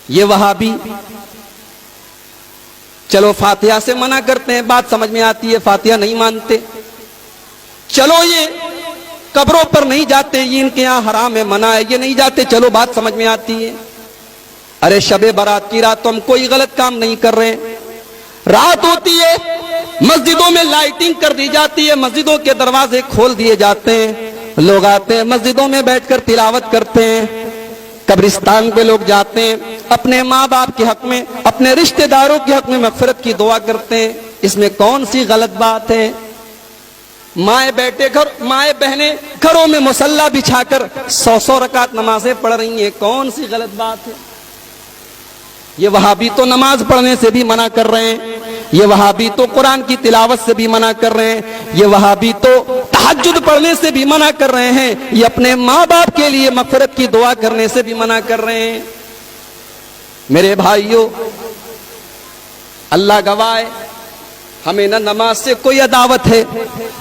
یہ وہابی چلو فاتحہ سے منع کرتے ہیں، بات سمجھ میں آتی ہے، فاتحہ نہیں مانتے. چلو یہ قبروں پر نہیں جاتے، یہ ان کے یہاں حرام ہے، منع ہے، یہ نہیں جاتے، چلو بات سمجھ میں آتی ہے. ارے شب برات کی رات تو ہم کوئی غلط کام نہیں کر رہے. رات ہوتی ہے، مسجدوں میں لائٹنگ کر دی جاتی ہے، مسجدوں کے دروازے کھول دیے جاتے ہیں، لوگ آتے ہیں مسجدوں میں بیٹھ کر تلاوت کرتے ہیں. قبرستان پہ لوگ جاتے ہیں، اپنے ماں باپ کے حق میں، اپنے رشتہ داروں کے حق میں مغفرت کی دعا کرتے ہیں. اس میں کون سی غلط بات ہے؟ مائیں بہنیں گھروں میں مصلی بچھا کر 100 رکعت نمازیں پڑھ رہی ہیں، کون سی غلط بات ہے؟ یہ وہابی تو نماز پڑھنے سے بھی منع کر رہے ہیں، یہ وہابی تو قرآن کی تلاوت سے بھی منع کر رہے ہیں، یہ وہابی تو تہجد پڑھنے سے بھی منع کر رہے ہیں، یہ اپنے ماں باپ کے لیے مغفرت کی دعا کرنے سے بھی منع کر رہے ہیں. میرے بھائیوں، اللہ گواہ ہے، ہمیں نہ نماز سے کوئی عداوت ہے،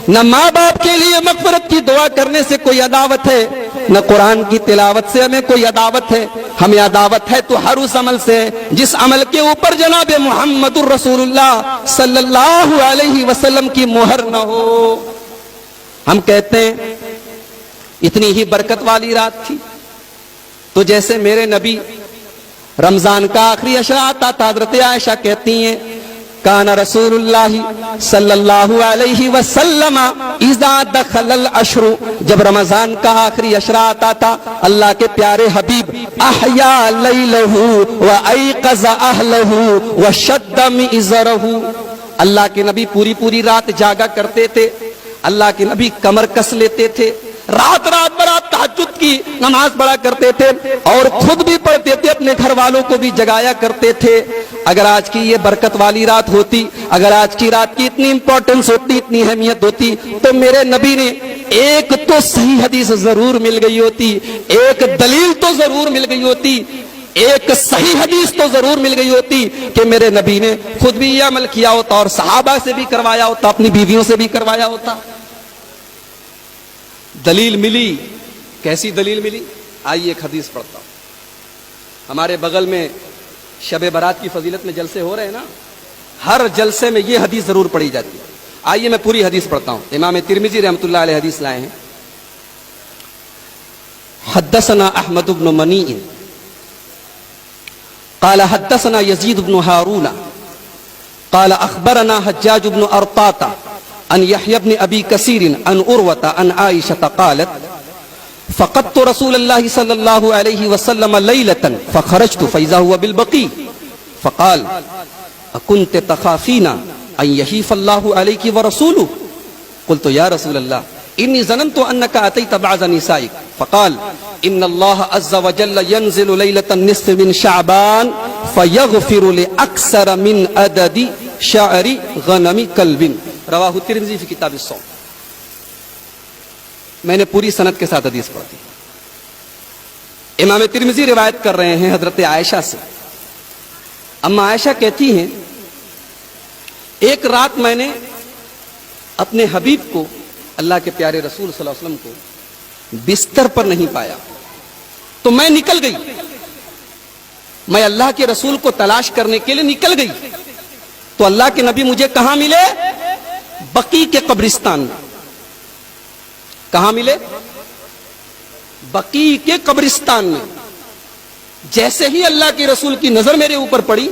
نہ ماں باپ کے لیے مغفرت کی دعا کرنے سے کوئی عداوت ہے، نہ قرآن کی تلاوت سے ہمیں کوئی عداوت ہے. ہمیں عداوت ہے تو ہر اس عمل سے جس عمل کے اوپر جناب محمد الرسول اللہ صلی اللہ علیہ وسلم کی مہر نہ ہو. ہم کہتے ہیں اتنی ہی برکت والی رات تھی تو جیسے میرے نبی رمضان کا آخری عشرہ آتا تھا، حضرت عائشہ کہتی ہیں کان رسول اللہ صلی اللہ علیہ وسلم اذا دخل العشر، جب رمضان کا آخری عشرہ آتا تھا اللہ کے پیارے حبیب احیا لیلہ وایقظ اہلہ وشد مئزرہ، اللہ کے نبی پوری رات جاگا کرتے تھے، اللہ کے نبی کمر کس لیتے تھے، رات برات تہجد کی نماز پڑھا کرتے تھے اور خود بھی پڑھتے تھے، اپنے گھر والوں کو بھی جگایا کرتے تھے. اگر آج کی یہ برکت والی رات ہوتی، اگر آج کی رات کی اتنی امپورٹنس ہوتی، اتنی اہمیت ہوتی، تو میرے نبی نے ایک تو صحیح حدیث ضرور مل گئی ہوتی، ایک دلیل تو ضرور مل گئی ہوتی، ایک صحیح حدیث تو ضرور مل گئی ہوتی کہ میرے نبی نے خود بھی یہ عمل کیا ہوتا اور صحابہ سے بھی کروایا ہوتا، اپنی بیویوں سے بھی کروایا ہوتا. دلیل ملی، کیسی دلیل ملی؟ آئیے ایک حدیث پڑھتا ہوں. ہمارے بغل میں شب برات کی فضیلت میں جلسے ہو رہے ہیں نا، ہر جلسے میں یہ حدیث ضرور پڑھی جاتی ہے. آئیے میں پوری حدیث پڑھتا ہوں. امام ترمذی رحمۃ اللہ علیہ حدیث لائے ہیں. حدثنا احمد بن منیع قال حدثنا یزید بن ہارون قال اخبرنا حجاج بن ارطاط عن يحيى بن ابي كثير عن عروة عن عائشة قالت فقدت رسول الله صلى الله عليه وسلم ليلة فخرجت فإذا هو بالبقيع فقال أكنت تخافين أن يحيف الله عليك ورسوله؟ قلت يا رسول الله إني ظننت أنك أتيت بعض نسائك. فقال إن الله عز وجل ينزل ليلة النصف من شعبان فيغفر لأكثر من عدد شعر غنم كلب. رواہ ترمذی فی کتاب الصوم. میں نے پوری سند کے ساتھ حدیث پڑھی. امام ترمذی روایت کر رہے ہیں حضرت عائشہ سے. اما عائشہ کہتی ہیں ایک رات میں نے اپنے حبیب کو، اللہ کے پیارے رسول صلی اللہ علیہ وسلم کو بستر پر نہیں پایا تو میں نکل گئی، میں اللہ کے رسول کو تلاش کرنے کے لیے نکل گئی تو اللہ کے نبی مجھے کہاں ملے؟ بقیع کے قبرستان میں. کہاں ملے؟ بقیع کے قبرستان میں. جیسے ہی اللہ کے رسول کی نظر میرے اوپر پڑی،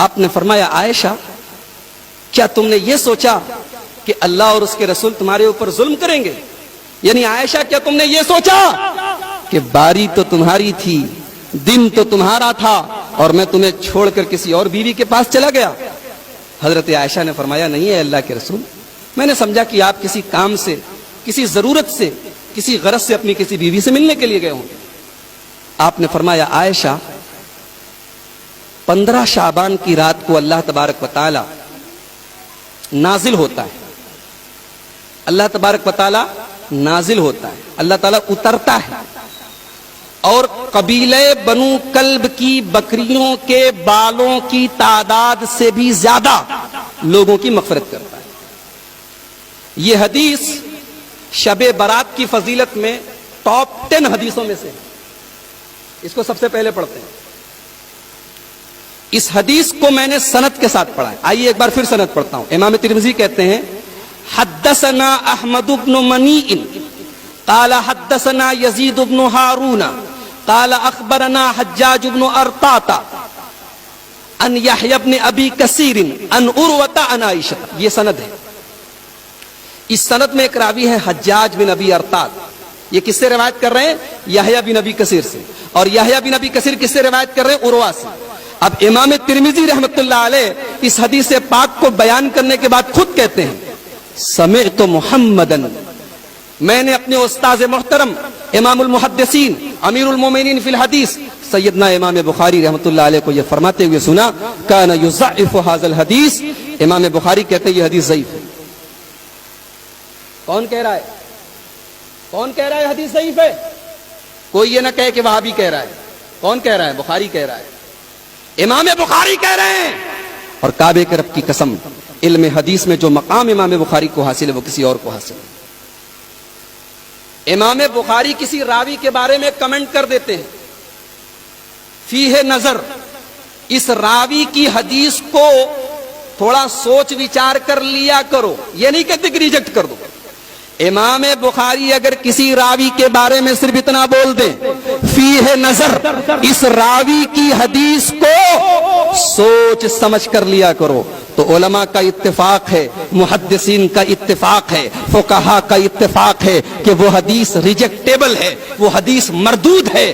آپ نے فرمایا عائشہ کیا تم نے یہ سوچا کہ اللہ اور اس کے رسول تمہارے اوپر ظلم کریں گے؟ یعنی عائشہ کیا تم نے یہ سوچا کہ باری تو تمہاری تھی، دن تو تمہارا تھا اور میں تمہیں چھوڑ کر کسی اور بیوی کے پاس چلا گیا؟ حضرت عائشہ نے فرمایا نہیں ہے اللہ کے رسول، میں نے سمجھا کہ آپ کسی کام سے، کسی ضرورت سے، کسی غرض سے اپنی کسی بیوی سے ملنے کے لیے گئے ہوں. آپ نے فرمایا عائشہ 15 شعبان کی رات کو اللہ تبارک و تعالی نازل ہوتا ہے، اللہ تبارک و تعالی نازل ہوتا ہے، اللہ تعالی اترتا ہے اور قبیلے بنو کلب کی بکریوں کے بالوں کی تعداد سے بھی زیادہ لوگوں کی مغفرت کرتا ہے. یہ حدیث شب برات کی فضیلت میں ٹاپ 10 حدیثوں میں سے. اس کو سب سے پہلے پڑھتے ہیں. اس حدیث کو میں نے سند کے ساتھ پڑھا ہے. آئیے ایک بار پھر سند پڑھتا ہوں. امام ترمذی کہتے ہیں حدثنا احمد بن منیع قال حدثنا یزید بن ہارون قال اخبرنا حجاج بن ارطاط ان یحیی بن ابی کثیر ان عروۃ عن عائشہ. یہ سند ہے. اس سند میں ایک راوی ہے حجاج بن ابی ارطاط. یہ کس سے روایت کر رہے ہیں؟ یحییٰ بن ابی کثیر سے. اور یحییٰ بن ابی کثیر کس سے روایت کر رہے ہیں؟ عروہ سے. اب امام ترمذی رحمۃ اللہ علیہ اس حدیث پاک کو بیان کرنے کے بعد خود کہتے ہیں سمعت محمدن، میں نے اپنے استاذ محترم امام المحدثین امیر المومنین فی الحدیث سیدنا امام بخاری رحمۃ اللہ علیہ کو یہ فرماتے ہوئے سنا کان یضعف ھذا الحدیث. امام بخاری کہتے ہیں یہ حدیث ضعیف ہے. کون کہہ رہا ہے؟ کون کہہ رہا ہے حدیث ضعیف ہے؟ کوئی یہ نہ کہے کہ وہابی کہہ رہا ہے. کون کہہ رہا ہے؟ بخاری کہہ رہا ہے. امام بخاری کہہ رہے ہیں. اور کعبے کے رب کی قسم، علم حدیث میں جو مقام امام بخاری کو حاصل ہے وہ کسی اور کو حاصل ہے. امام بخاری کسی راوی کے بارے میں کمنٹ کر دیتے ہیں فیہ نظر، اس راوی کی حدیث کو تھوڑا سوچ وچار کر لیا کرو. یہ نہیں کہتے کہ ریجیکٹ کر دو. امام بخاری اگر کسی راوی کے بارے میں صرف اتنا بول دیں فیہ نظر، اس راوی کی حدیث کو سوچ سمجھ کر لیا کرو، تو علماء کا اتفاق ہے، محدثین کا اتفاق ہے، فقہاء کا اتفاق ہے کہ وہ حدیث ریجیکٹیبل ہے، وہ حدیث مردود ہے،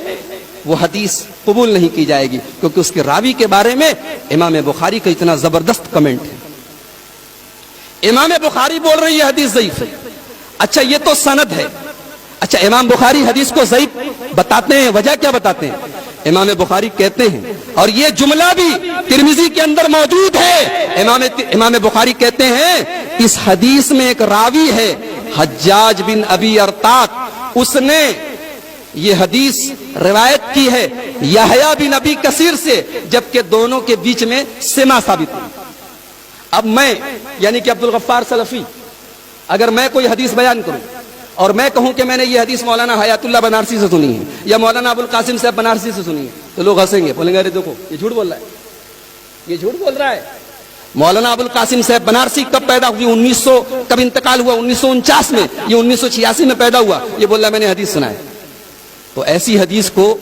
وہ حدیث قبول نہیں کی جائے گی، کیونکہ اس کے راوی کے بارے میں امام بخاری کا اتنا زبردست کمنٹ ہے. امام بخاری بول رہے ہیں یہ حدیث ضعیف ہے. اچھا یہ تو سند ہے. اچھا امام بخاری حدیث کو ضعیف بتاتے ہیں، وجہ کیا بتاتے ہیں؟ امام بخاری کہتے ہیں، اور یہ جملہ بھی ترمذی کے اندر موجود ہے، امام بخاری کہتے ہیں اس حدیث میں ایک راوی ہے حجاج بن ابی ارطاط، اس نے یہ حدیث روایت کی ہے یحییٰ بن ابی کثیر سے، جبکہ دونوں کے بیچ میں سما ثابت ہے. اب میں یعنی کہ عبد الغفار سلفی اگر میں کوئی حدیث بیان کروں اور میں کہوں کہ میں نے یہ حدیث مولانا حیات اللہ بنارسی سے سنی ہے یا مولانا ابو القاسم صاحب بنارسی سے سنی ہے، تو لوگ ہنسیں گے، بولیں گے ارے دیکھو یہ جھوٹ بول رہا ہے، یہ جھوٹ بول رہا ہے. مولانا ابو القاسم صاحب بنارسی کب پیدا ہوئی؟ کب انتقال ہوا؟ 1949 میں. یہ 1986 میں پیدا ہوا. یہ بول رہا ہے میں نے حدیث سنا ہے. تو ایسی حدیث کو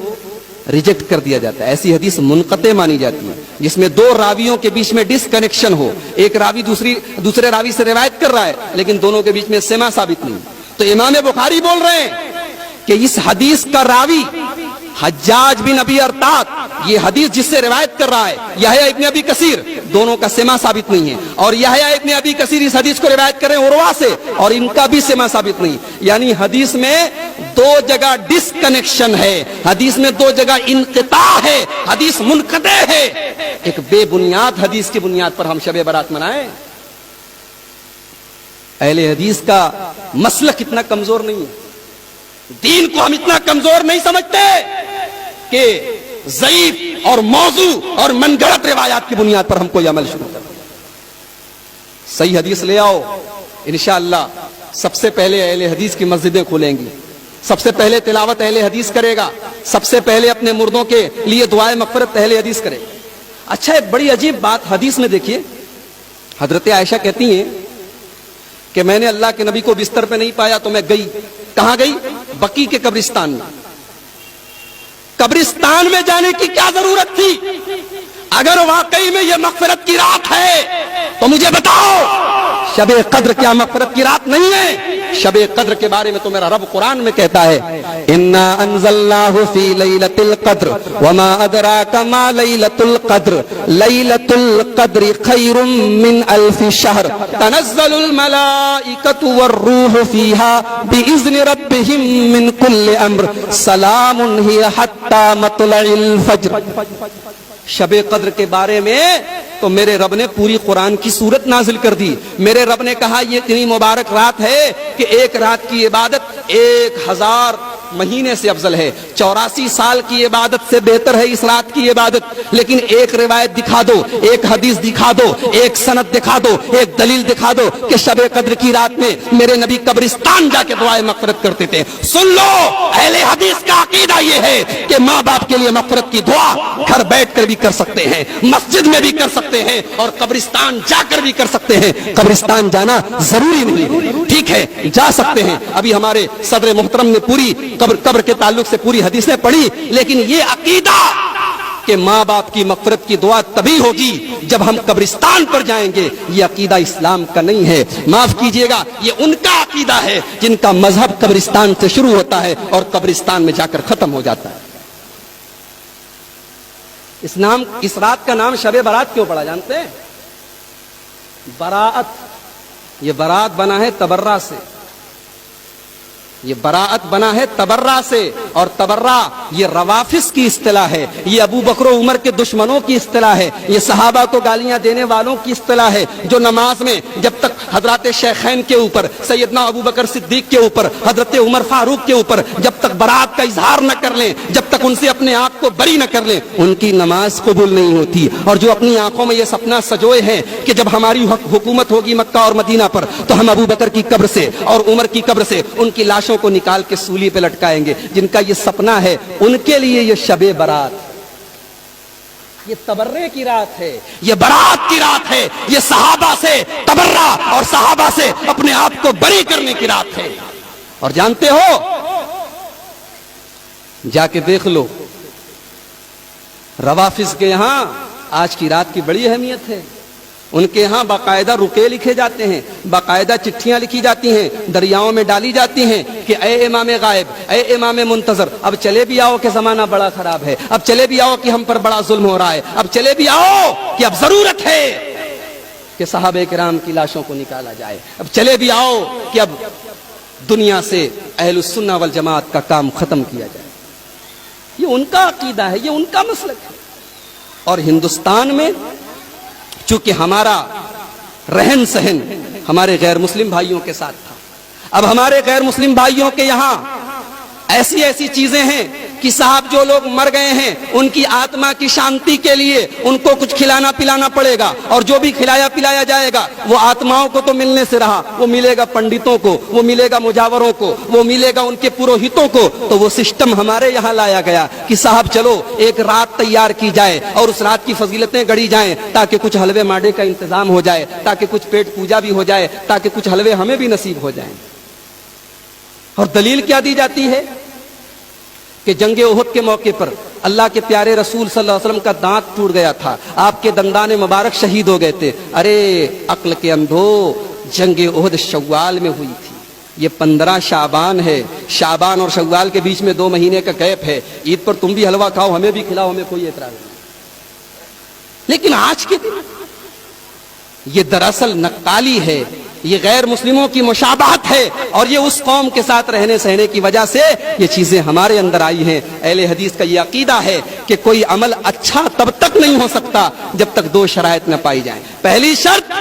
ریجیکٹ کر دیا جاتا ہے. ایسی حدیث منقطع مانی جاتی ہے جس میں دو راویوں کے بیچ میں ڈس کنیکشن ہو، ایک راوی دوسرے راوی سے روایت کر رہا ہے لیکن دونوں کے بیچ میں سما ثابت نہیں. تو امام بخاری بول رہے ہیں کہ اس حدیث کا راوی حجاج بن ابی ارطاط، یہ حدیث جس سے روایت کر رہا ہے یحییٰ ابن ابی کثیر، دونوں کا سما ثابت نہیں ہے. اور یحییٰ ابن ابی کثیر اس حدیث کو روایت کر رہے ہیں عروہ سے، اور ان کا بھی سما ثابت نہیں. یعنی حدیث میں دو جگہ ڈس کنیکشن ہے، حدیث میں دو جگہ انقطاع ہے، حدیث منقطع ہے. ایک بے بنیاد حدیث کی بنیاد پر ہم شب برات منائیں؟ اہل حدیث کا مسلک اتنا کمزور نہیں ہے، دین کو ہم اتنا کمزور نہیں سمجھتے کہ ضعیف اور موضوع اور من گھڑت روایات کی بنیاد پر ہم کوئی عمل شروع کریں. صحیح حدیث لے آؤ، انشاءاللہ سب سے پہلے اہل حدیث کی مسجدیں کھولیں گی، سب سے پہلے تلاوت اہل حدیث کرے گا، سب سے پہلے اپنے مردوں کے لیے دعائے مغفرت اہل حدیث کرے. اچھا ایک بڑی عجیب بات حدیث میں دیکھیے، حضرت عائشہ کہتی ہیں کہ میں نے اللہ کے نبی کو بستر پہ نہیں پایا تو میں گئی. کہاں گئی؟ بقیع کے قبرستان میں. قبرستان میں جانے کی کیا ضرورت تھی؟ اگر واقعی میں یہ مغفرت کی رات ہے تو مجھے بتاؤ، شب قدر کیا مغفرت کی رات نہیں ہے؟ شب قدر کے بارے میں تو میرا رب قرآن میں کہتا ہے انا انزلناہ فی لیلۃ القدر وما ادراک ما لیلۃ القدر لیلۃ القدر خیر من الف شہر تنزل الملائکۃ والروح فیہا باذن ربہم من کل امر سلام ہی حتی مطلع الفجر. شب قدر کے بارے میں تو میرے رب نے پوری قرآن کی سورت نازل کر دی. میرے رب نے کہا یہ اتنی مبارک رات ہے کہ ایک رات کی عبادت 1000 مہینے سے افضل ہے، 84 سال کی عبادت سے بہتر ہے اس رات کی عبادت۔ لیکن ایک روایت دکھا دو، ایک حدیث دکھا دو، ایک سند دکھا دو، ایک دلیل دکھا دو کہ شب قدر کی رات میں میرے نبی قبرستان جا کے دعائیں مغفرت کرتے تھے۔ سن لو، اہل حدیث کا عقیدہ یہ ہے کہ ماں باپ کے لیے مغفرت کی دعا گھر بیٹھ کر بھی کر سکتے ہیں، مسجد میں بھی کر سکتے ہیں، اور قبرستان جا کر بھی کر سکتے ہیں۔ قبرستان جانا ضروری نہیں، ٹھیک ہے جا سکتے ہیں۔ ابھی ہمارے صدر محترم نے پوری قبر کے تعلق سے پوری حدیثیں پڑھی، لیکن یہ عقیدہ کہ ماں باپ کی مغفرت کی دعا تبھی ہوگی جب ہم قبرستان پر جائیں گے، یہ عقیدہ اسلام کا نہیں ہے۔ معاف کیجئے گا، یہ ان کا عقیدہ ہے جن کا مذہب قبرستان سے شروع ہوتا ہے اور قبرستان میں جا کر ختم ہو جاتا ہے۔ اس رات کا نام شب برات کیوں پڑا جانتے ہیں؟ براءت، یہ براءت بنا ہے تبرہ سے، یہ براءت بنا ہے تبرہ سے، اور تبرہ یہ روافض کی اصطلاح ہے، یہ ابو بکر و عمر کے دشمنوں کی اصطلاح ہے، یہ صحابہ کو گالیاں دینے والوں کی اصطلاح ہے، جو نماز میں جب تک حضرات شیخین کے اوپر، سیدنا ابو بکر صدیق کے اوپر، حضرت عمر فاروق کے اوپر جب تک براءت کا اظہار نہ کر لیں، جب تک ان سے اپنے آپ کو بری نہ کر لیں، ان کی نماز قبول نہیں ہوتی۔ اور جو اپنی آنکھوں میں یہ سپنا سجوئے ہیں کہ جب ہماری حکومت ہوگی مکہ اور مدینہ پر تو ہم ابو بکر کی قبر سے اور عمر کی قبر سے ان کی لاشوں کو نکال کے سولی پہ لٹکائیں گے، جن کا یہ سپنا ہے ان کے لیے یہ شب برات، یہ تبرے کی رات ہے، یہ برات کی رات ہے، یہ صحابہ سے تبرہ اور صحابہ سے اپنے آپ کو بری کرنے کی رات ہے۔ اور جانتے ہو، جا کے دیکھ لو روافض کے یہاں آج کی رات کی بڑی اہمیت ہے۔ ان کے ہاں باقاعدہ رکے لکھے جاتے ہیں، باقاعدہ چٹھیاں لکھی جاتی ہیں، دریاؤں میں ڈالی جاتی ہیں کہ اے امام غائب، اے امام منتظر، اب چلے بھی آؤ کہ زمانہ بڑا خراب ہے، اب چلے بھی آؤ کہ ہم پر بڑا ظلم ہو رہا ہے، اب چلے بھی آؤ کہ اب ضرورت ہے کہ صحابہ کرام کی لاشوں کو نکالا جائے، اب چلے بھی آؤ کہ اب دنیا سے اہل السنہ والجماعت کا کام ختم کیا جائے۔ یہ ان کا عقیدہ ہے، یہ ان کا مسلک ہے۔ اور ہندوستان میں چونکہ ہمارا رہن سہن ہمارے غیر مسلم بھائیوں کے ساتھ تھا، اب ہمارے غیر مسلم بھائیوں کے یہاں ایسی ایسی چیزیں ہیں کہ صاحب جو لوگ مر گئے ہیں ان کی آتما کی شانتی کے لیے ان کو کچھ کھلانا پلانا پڑے گا، اور جو بھی کھلایا پلایا جائے گا وہ آتماؤں کو تو ملنے سے رہا، وہ ملے گا پنڈتوں کو، وہ ملے گا مجاوروں کو، وہ ملے گا ان کے پروہتوں کو۔ تو وہ سسٹم ہمارے یہاں لایا گیا کہ صاحب چلو ایک رات تیار کی جائے اور اس رات کی فضیلتیں گڑھی جائیں تاکہ کچھ حلوے ماڈے کا انتظام ہو جائے، تاکہ کچھ پیٹ پوجا بھی ہو جائے، تاکہ کچھ حلوے ہمیں بھی نصیب ہو جائیں۔ اور دلیل کیا دی جاتی ہے کہ جنگ احد کے موقع پر اللہ کے پیارے رسول صلی اللہ علیہ وسلم کا دانت ٹوٹ گیا تھا، آپ کے دندان مبارک شہید ہو گئے تھے۔ ارے عقل کے اندھو، جنگ احد شوال میں ہوئی تھی، یہ 15 شعبان ہے، شعبان اور شوال کے بیچ میں 2 مہینے کا گیپ ہے۔ عید پر تم بھی حلوہ کھاؤ، ہمیں بھی کھلاؤ، ہمیں کوئی اعتراض نہیں، لیکن آج کے دن یہ دراصل نقالی ہے، یہ غیر مسلموں کی مشابہت ہے، اور یہ اس قوم کے ساتھ رہنے سہنے کی وجہ سے یہ چیزیں ہمارے اندر آئی ہیں۔ اہل حدیث کا یہ عقیدہ ہے کہ کوئی عمل اچھا تب تک نہیں ہو سکتا جب تک 2 شرائط نہ پائی جائیں۔ پہلی شرط،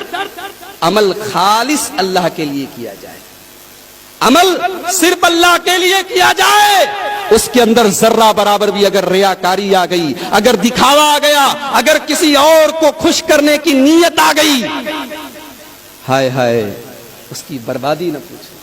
عمل خالص اللہ کے لیے کیا جائے، عمل صرف اللہ کے لیے کیا جائے، اس کے اندر ذرہ برابر بھی اگر ریاکاری آ گئی، اگر دکھاوا آ گیا، اگر کسی اور کو خوش کرنے کی نیت آ گئی، ہائے ہائے اس کی بربادی نہ پوچھو۔